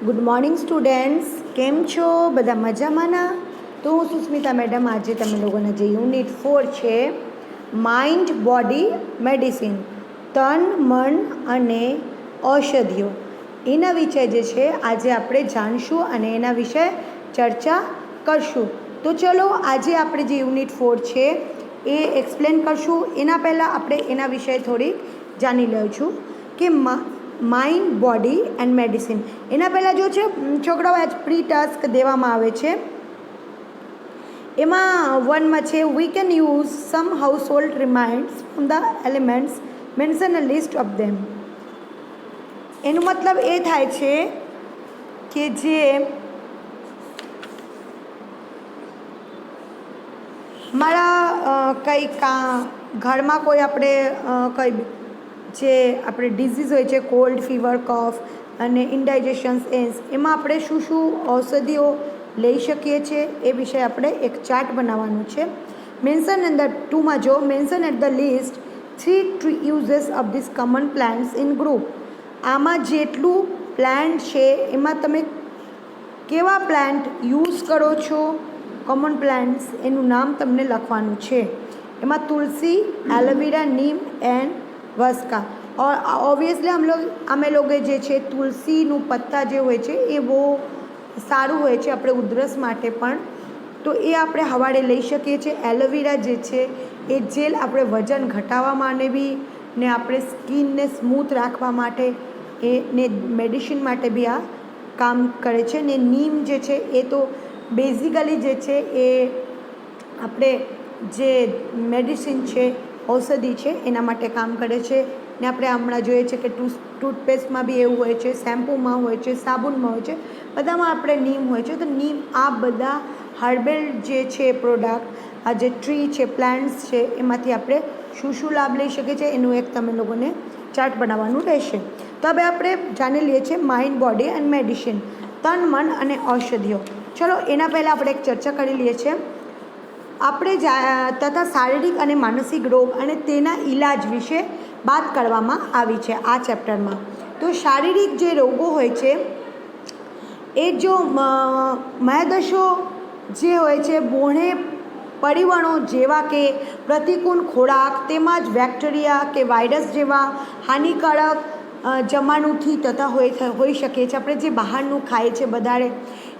Good morning students, કેમ છો બધા? મજામાંના? તો હું સુસ્મિતા મેડમ આજે તમે લોકોના જે યુનિટ 4 છે માઇન્ડ બોડી મેડિસિન, તન મન અને ઔષધિઓ, એના વિશે જે છે આજે આપણે જાણશું અને એના વિશે ચર્ચા કરશું. તો ચલો આજે આપણે જે યુનિટ 4 છે એ એક્સપ્લેન કરશું. એના પહેલાં આપણે એના વિશે થોડી જાણી લઉં છું કે માઇન્ડ બોડી એન્ડ મેડિસિન. એના પહેલાં જો છે છોકરાઓ આજ પ્રી ટાસ્ક દેવામાં આવે છે. એમાં વનમાં છે we can use some household reminds from the elements mention a list of them. એનો મતલબ એ થાય છે કે જે અમારા કંઈ ઘરમાં કોઈ આપણે કંઈ જે આપણે ડિઝીઝ હોય છે, કોલ્ડ, ફીવર, કફ અને ઇન્ડાઇજેશન્સ એમાં આપણે શું શું ઔષધિઓ લઈ શકીએ છીએ એ વિશે આપણે એક ચાર્ટ બનાવવાનું છે. મેન્શન ઇન ધ ટુમાં જો mention at the list 3 uses of this common plants in group. આમાં જેટલું પ્લાન્ટ છે એમાં તમે કેવા પ્લાન્ટ યુઝ કરો છો, કોમન પ્લાન્ટ્સ એનું નામ તમને લખવાનું છે. એમાં તુલસી, એલોવેરા, નીમ એન્ડ વસ્કા. ઓબ્વિયસલી અમે લોકો જે છે તુલસીનું પત્તા જે હોય છે એ બહુ સારું હોય છે આપણે ઉધરસ માટે પણ, તો એ આપણે સવારે લઈ શકીએ છીએ. એલોવેરા જે છે એ જેલ આપણે વજન ઘટાડવા માટે બી ને આપણે સ્કિનને સ્મૂથ રાખવા માટે ને મેડિસિન માટે બી આ કામ કરે છે. ને નીમ જે છે એ તો બેઝિકલી જે છે એ આપણે જે મેડિસિન છે, ઔષધિ છે એના માટે કામ કરે છે. ને આપણે હમણાં જોઈએ છે કે ટૂથપેસ્ટમાં બી એવું હોય છે, શેમ્પૂમાં હોય છે, સાબુનમાં હોય છે, બધામાં આપણે નીમ હોય છે. તો નીમ આ બધા હર્બલ જે છે પ્રોડક્ટ, આ જે ટ્રી છે, પ્લાન્ટ્સ છે, એમાંથી આપણે શું શું લાભ લઈ શકીએ છીએ એનું એક તમે લોકોને ચાર્ટ બનાવવાનું રહેશે. તો હવે આપણે જાણી લઈએ છીએ માઇન્ડ બોડી એન્ડ મેડિસિન, તન મન અને ઔષધિઓ. ચલો એના પહેલાં આપણે એક ચર્ચા કરી લઈએ છીએ. આપણે તથા શારીરિક અને માનસિક રોગ અને તેના ઈલાજ વિશે વાત કરવામાં આવી છે આ ચેપ્ટરમાં. તો શારીરિક જે રોગો હોય છે એ જો મહાદશો જે હોય છે, બોણે પરિવર્તનો જેવા કે પ્રતિકૂળ ખોરાક તેમજ બેક્ટેરિયા કે વાયરસ જેવા હાનિકારક જમાનુથી તથા હોઈ શકે છે. આપણે જે બહારનું ખાઈએ છીએ વધારે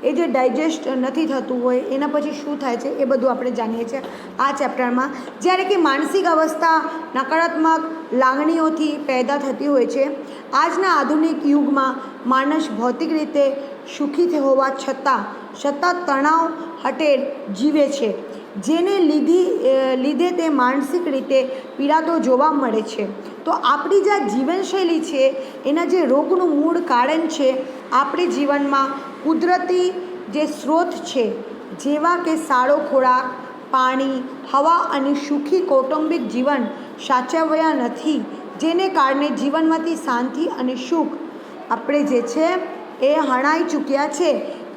એ જે ડાયજેસ્ટ નથી થતું હોય એના પછી શું થાય છે એ બધું આપણે જાણીએ છીએ આ ચેપ્ટરમાં. જ્યારે કે માનસિક અવસ્થા નકારાત્મક લાગણીઓથી પેદા થતી હોય છે. આજના આધુનિક યુગમાં માણસ ભૌતિક રીતે સુખી હોવા છતાં સતત તણાવ હઠેર જીવે છે, જેને લીધે તે માનસિક રીતે પીડાતો જોવા મળે છે. તો આપણી જે જીવનશૈલી છે એના જે રોગનું મૂળ કારણ છે આપણે જીવનમાં કુદરતી જે સ્ત્રોત છે જેવા કે સારો ખોરાક, પાણી, હવા અને સુખી કૌટુંબિક જીવન સાચવ્યા નથી, જેને કારણે જીવનમાંથી શાંતિ અને સુખ આપણે જે છે એ હણાઈ ચૂક્યા છે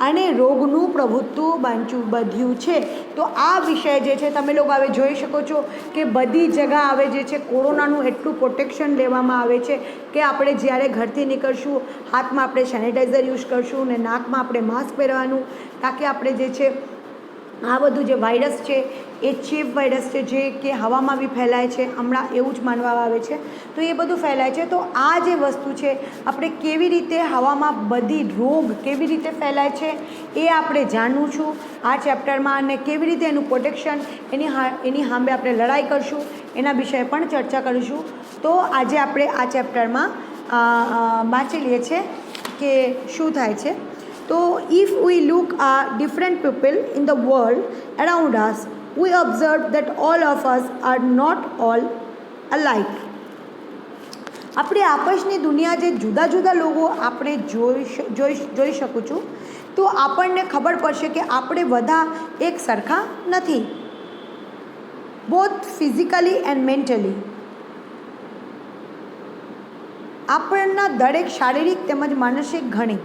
અને રોગનું પ્રભુત્વ બધ્યું છે. તો આ વિષય જે છે તમે લોકો હવે જોઈ શકો છો કે બધી જગ્યા હવે જે છે કોરોનાનું એટલું પ્રોટેક્શન લેવામાં આવે છે કે આપણે જ્યારે ઘરથી નીકળશું હાથમાં આપણે સેનિટાઈઝર યુઝ કરશું ને નાકમાં આપણે માસ્ક પહેરવાનું, તાકી આપણે જે છે આ બધું જે વાયરસ છે એ ચેપ વાયરસ છે જે કે હવામાં બી ફેલાય છે, હમણાં એવું જ માનવામાં આવે છે. તો એ બધું ફેલાય છે. તો આ જે વસ્તુ છે આપણે કેવી રીતે હવામાં બધી રોગ કેવી રીતે ફેલાય છે એ આપણે જાણવું છું આ ચેપ્ટરમાં, અને કેવી રીતે એનું પ્રોટેક્શન એની સામે આપણે લડાઈ કરશું એના વિષય પણ ચર્ચા કરીશું. તો આજે આપણે આ ચેપ્ટરમાં વાંચી લઈએ છીએ કે શું થાય છે. તો if we look at different people in the world around us, we observe that all of us are not all alike. આપણે આપસની દુનિયા જે જુદા જુદા લોકો આપણે જોઈ શકું છું તો આપણને ખબર પડશે કે આપણે બધા એક સરખા નથી, બોથ ફિઝિકલી એન્ડ મેન્ટલી. આપણના દરેક શારીરિક તેમજ માનસિક ઘણી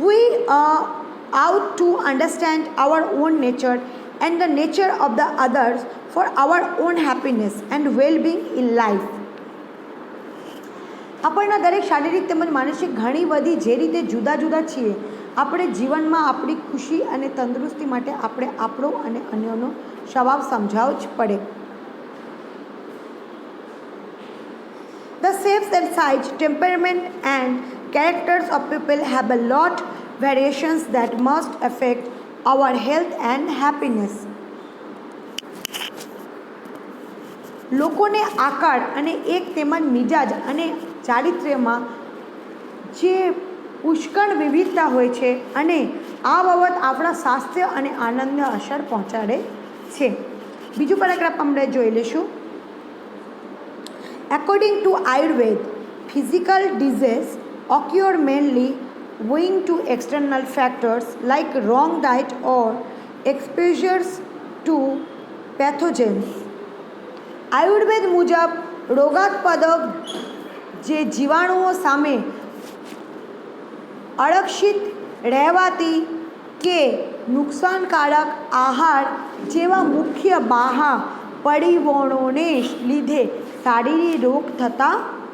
we are out to understand our own nature and the nature of the others for our own happiness and well-being in life. આપણના દરેક શારીરિક તેમજ માનસિક ઘણી બધી જે રીતે જુદા જુદા છીએ, આપણે જીવનમાં આપણી ખુશી અને તંદુરસ્તી માટે આપણે આપણો અને અન્યનો સ્વભાવ સમજાવવો જ પડે. The shapes and size, temperament and characters of people have a lot variations that must affect our health and happiness. લોકોને આકાર અને એક તેમજ મિજાજ અને ચારિત્ર્યમાં જે પુષ્કળ વિવિધતા હોય છે અને આ બાબત આપણા સ્વાસ્થ્ય અને આનંદને અસર પહોંચાડે છે. બીજું પેરાગ્રાફ આપણે જોઈ લઈશું. According to Ayurveda, physical disease occur mainly owing to external factors like wrong diet or exposures to pathogens. Ayurveda મુજબ રોગાત્મક જે જીવાણુઓ સામે અરક્ષિત રહેવાથી કે નુકસાનકારક આહાર જેવા મુખ્ય બાહ્ય પરિબળોને લીધે શારીરિક રોગ થતા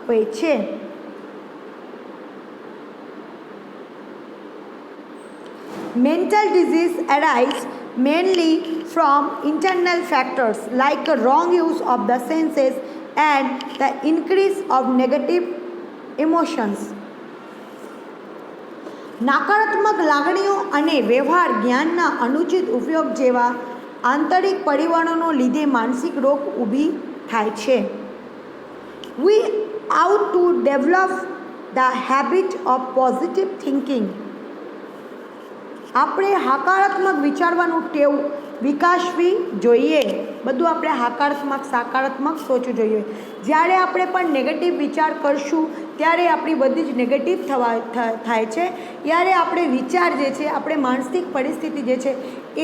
હોય છે. Mental disease arise mainly from internal factors like a wrong use of the senses and the increase of negative emotions. નકારાત્મક લાગણીઓ અને વ્યવહાર જ્ઞાનના અનુચિત ઉપયોગ જેવા આંતરિક પરિબળોનો લીધે માનસિક રોગ ઊભી થાય છે. We ought to develop the habit of positive thinking. આપણે હકારાત્મક વિચારવાનું ટેવ વિકાસવી જોઈએ. બધું આપણે હકારાત્મક સકારાત્મક સોચવું જોઈએ. જ્યારે આપણે પણ નેગેટિવ વિચાર કરશું ત્યારે આપણી બધી જ નેગેટિવ થાય છે. ત્યારે આપણે વિચાર જે છે, આપણે માનસિક પરિસ્થિતિ જે છે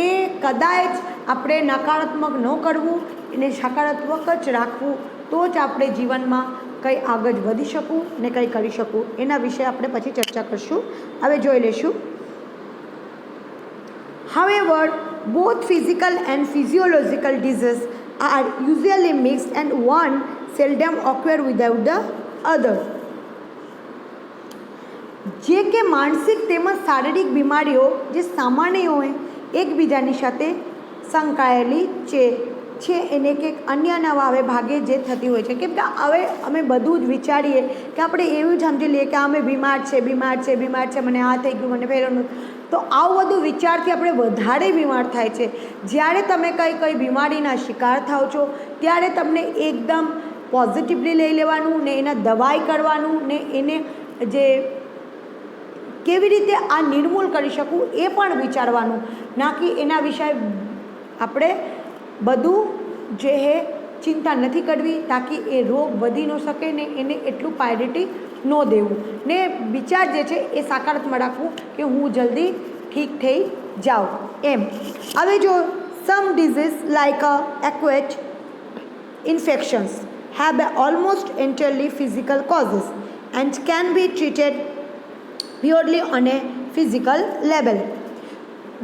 એ કદાચ આપણે નકારાત્મક ન કરવું એને સકારાત્મક જ રાખવું, તો જ આપણે જીવનમાં કંઈ આગળ વધી શકું ને કંઈ કરી શકું. એના વિશે આપણે પછી ચર્ચા કરશું. હવે જોઈ લઈશું. However, both physical and physiological diseases are usually mixed and one seldom occur without the other. જે કે માનસિક તેમજ શારીરિક બીમારીઓ જે સામાન્ય હોય એકબીજાની સાથે સંકળાયેલી છે એને કે અન્યના હવે ભાગે જે થતી હોય છે. કેમ કે હવે અમે બધું જ વિચારીએ કે આપણે એવું જ સમજી લઈએ કે અમે બીમાર છે, મને આ થઈ ગયું, મને ફેરવવું. તો આવું બધું વિચારથી આપણે વધારે બીમાર થાય છે. જ્યારે તમે કઈ બીમારીના શિકાર થાઓ છો ત્યારે તમને એકદમ પોઝિટિવલી લઈ લેવાનું ને એના દવાઈ કરવાનું ને એને જે કેવી રીતે આ નિર્મૂલ કરી શકું એ પણ વિચારવાનું, ના કે એના વિશે આપણે બધું જે હે ચિંતા નથી કરવી તાકી એ રોગ વધી ન શકે ને એને એટલું પ્રાયોરિટી ન દેવું ને વિચાર જે છે એ સકારાત્મક રાખવું કે હું જલ્દી ઠીક થઈ જાઉં એમ. હવે જો some disease like acute infections have almost entirely physical causes and can be treated purely on a physical level.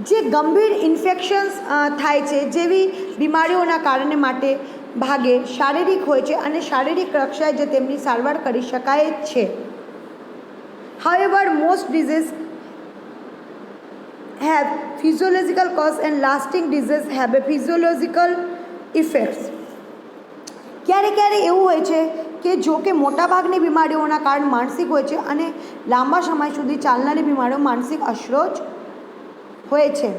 જે ગંભીર ઇન્ફેક્શન્સ થાય છે જેવી બીમારીઓના કારણે માટે ભાગે શારીરિક હોય છે અને શારીરિક રક્ષાએ જે તેમની સારવાર કરી શકાય છે. However, most diseases have physiological cause and lasting diseases have a physiological effects. ક્યારે એવું હોય છે કે જો કે મોટાભાગની બીમારીઓના કારણ માનસિક હોય છે અને લાંબા સમય સુધી ચાલનારી બીમારીઓ માનસિક અસરો જ હોય છે.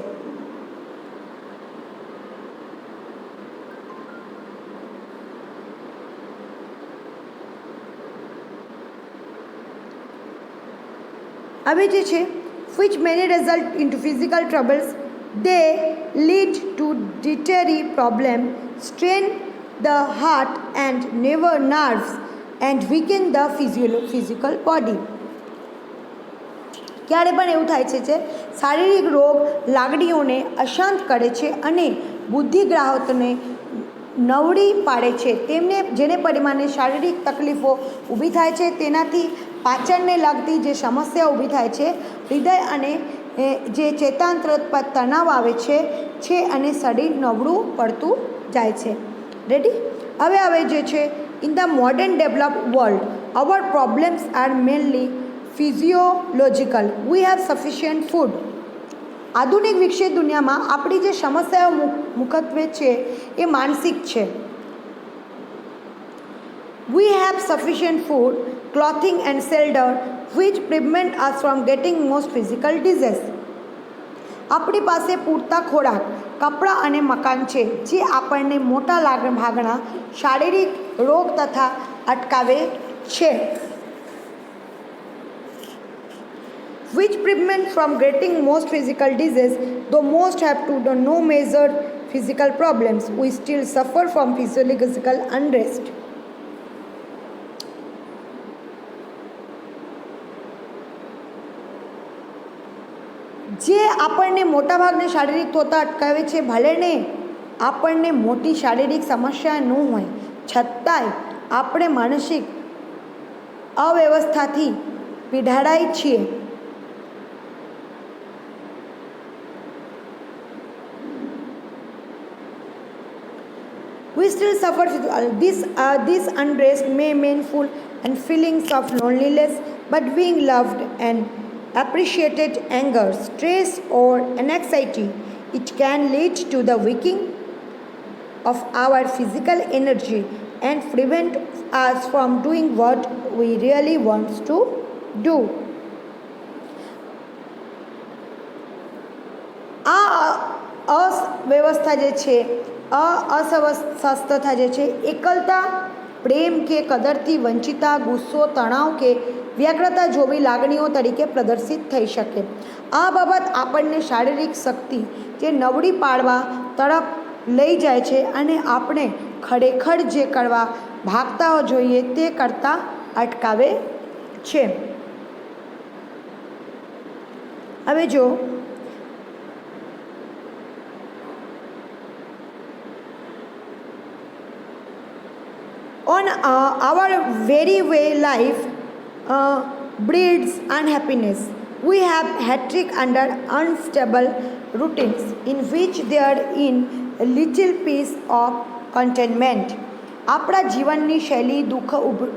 હવે જે છે which many result into physical troubles, they lead to dietary problem, strain the heart and nerves and weaken the physical body. ક્યારે પણ એવું થાય છે શારીરિક રોગ લાગણીઓને અશાંત કરે છે અને બુદ્ધિગ્રાહકને નવડી પાડે છે. તેમને જેને પરિણામે શારીરિક તકલીફો ઊભી થાય છે, તેનાથી પાચનને લગતી જે સમસ્યા ઊભી થાય છે, હૃદય અને જે ચેતાતંત્ર પર તણાવ આવે છે અને શરીર નબળું પડતું જાય છે. રેડી. હવે જે છે in the modern develop world our problems are mainly physiological. We have sufficient food. આધુનિક વિકસિત દુનિયામાં આપણી જે સમસ્યાઓ મુખ્યત્વે છે એ માનસિક છે. We have sufficient food, clothing and shelter which prevent us from getting most physical disease. આપણી પાસે પૂરતા ખોરાક, કપડાં અને મકાન છે જે આપણને મોટા ભાગના શારીરિક રોગ તથા અટકાવે છે. Which prevent from getting most physical disease, though most have to do no major physical problems, we still suffer from physiological unrest. જે આપણને મોટાભાગની શારીરિક તોતા અટકાવે છે, ભલે ને આપણને મોટી શારીરિક સમસ્યા ન હોય છતાંય આપણે માનસિક અવ્યવસ્થાથી પીડાય છીએ. We still suffer this unrest may mean full and feelings of loneliness, but being loved and appreciated, anger, stress or anxiety, it can lead to the weakening of our physical energy and prevent us from doing what we really want to do. આ અવ્યવસ્થા જે છે, અસ્વસ્થતા જે છે, એકલતા, પ્રેમ કે કદરથી વંચિતા, ગુસ્સો, તણાવ કે વ્યગ્રતા જેવી લાગણીઓ તરીકે પ્રદર્શિત થઈ શકે. આ બાબત આપણને શારીરિક શક્તિ જે નબળી પાડવા તરફ લઈ જાય છે અને આપણે ખરેખર જે કરવા ભાગતા જોઈએ તે કરતાં અટકાવે છે. હવે જો on our very way life breeds unhappiness. We have hectic under unstable routines in which there is little peace of contentment. આપણા જીવનની શૈલી દુઃખ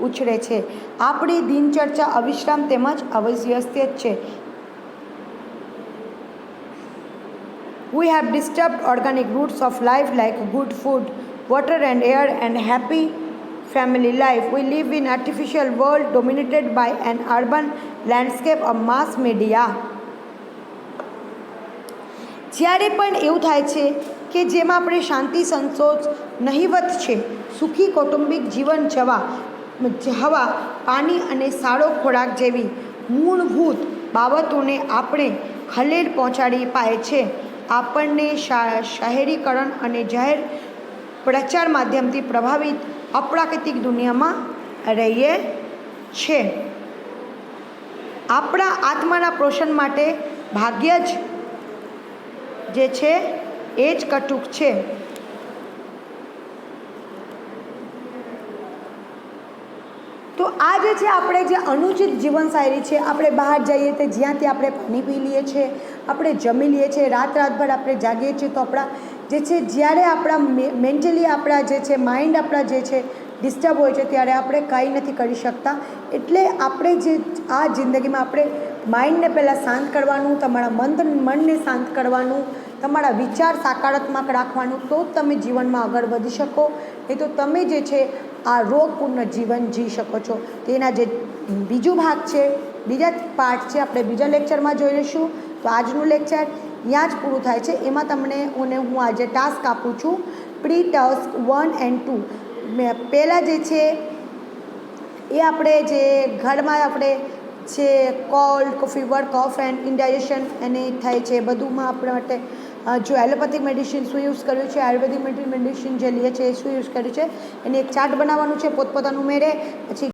ઉછળે છે. આપણી દિનચર્ચા અવિશ્રામ તેમજ અવ્યવસ્થિત છે. We have disturbed organic roots of life like good food, water and air and happy family life. We live in artificial world dominated by an urban landscape of mass media. જ્યારે પણ એવું થાય છે કે જેમાં આપણે શાંતિ સંતોષ નહિવત છે, સુખી કૌટુંબિક જીવન હવા, પાણી અને સારો ખોરાક જેવી મૂળભૂત બાબતોને આપણે ખલેલ પહોંચાડી પાય છે. આપણને શહેરીકરણ અને જાહેર પ્રચાર માધ્યમથી પ્રભાવિત અપ્રાકૃતિક દુનિયામાં રહીએ છીએ. આપણા આત્માના પોષણ માટે ભાગ્ય જ જે છે એ જ કટુક છે. તો આ જે છે આપણે જે અનુચિત જીવનશૈલી છે, આપણે બહાર જઈએ તો જ્યાંથી આપણે પાણી પી લઈએ છીએ, આપણે જમી લઈએ છીએ, રાતભર આપણે જાગીએ છીએ, તો આપણા જે છે જ્યારે આપણા મેન્ટલી આપણા જે છે માઇન્ડ આપણા જે છે ડિસ્ટર્બ હોય છે ત્યારે આપણે કંઈ નથી કરી શકતા. એટલે આપણે જે આ જિંદગીમાં આપણે માઇન્ડને પહેલાં શાંત કરવાનું, તમારા મનને શાંત કરવાનું, તમારા વિચાર સકારાત્મક રાખવાનું, તો જ તમે જીવનમાં આગળ વધી શકો. નહીં તો તમે જે છે આ રોગપૂર્ણ જીવન જી શકો છો. તેના જે બીજું ભાગ છે, બીજા પાર્ટ છે, આપણે બીજા લેક્ચરમાં જોઈ લઈશું. તો આજનું લેક્ચર ત્યાં જ પૂરું થાય છે. એમાં તમને હું આજે ટાસ્ક આપું છું, પ્રી ટાસ્ક 1 and 2. પહેલાં જે છે એ આપણે જે ઘરમાં આપણે જે કોલ્ડ, ફીવર, કફ એન્ડ ઇન્ડાઇજેશન એને થાય છે, બધુંમાં આપણા માટે જો એલોપેથિક મેડિસિન શું યુઝ કર્યું છે, આયુર્વેદિક મેડિસિન જે લઈએ છે એ શું યુઝ કર્યું છે, એને એક ચાર્ટ બનાવવાનું છે પોતપોતાનું મેળે. પછી